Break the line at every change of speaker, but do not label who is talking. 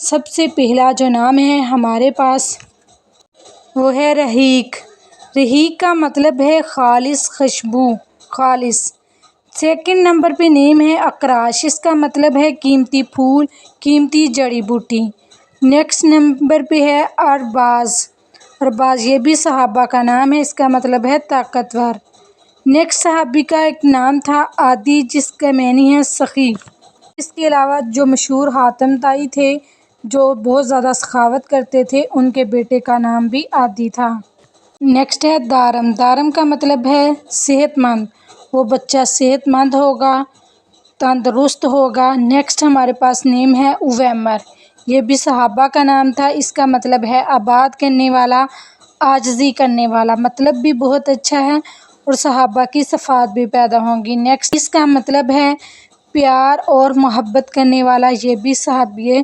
سب سے پہلا جو نام ہے ہمارے پاس وہ ہے رحیق۔ رحیق کا مطلب ہے خالص خوشبو، خالص۔ سیکنڈ نمبر پہ نیم ہے اقراش، اس کا مطلب ہے قیمتی پھول، قیمتی جڑی بوٹی۔ نیکسٹ نمبر پہ ہے ارباز۔ ارباز یہ بھی صحابہ کا نام ہے، اس کا مطلب ہے طاقتور۔ نیکسٹ صحابی کا ایک نام تھا عادی، جس کا معنی ہے سخی۔ اس کے علاوہ جو مشہور حاتم طائی تھے جو بہت زیادہ سخاوت کرتے تھے، ان کے بیٹے کا نام بھی عادی تھا۔ نیکسٹ ہے دارم۔ دارم کا مطلب ہے صحت مند، وہ بچہ صحت مند ہوگا، تندرست ہوگا۔ نیکسٹ ہمارے پاس نیم ہے اویمر، یہ بھی صحابہ کا نام تھا، اس کا مطلب ہے آباد کرنے والا، عاجزی کرنے والا، مطلب بھی بہت اچھا ہے اور صحابہ کی صفات بھی پیدا ہوں گی۔ نیکسٹ اس کا مطلب ہے پیار اور محبت کرنے والا، یہ بھی صحابی ہے۔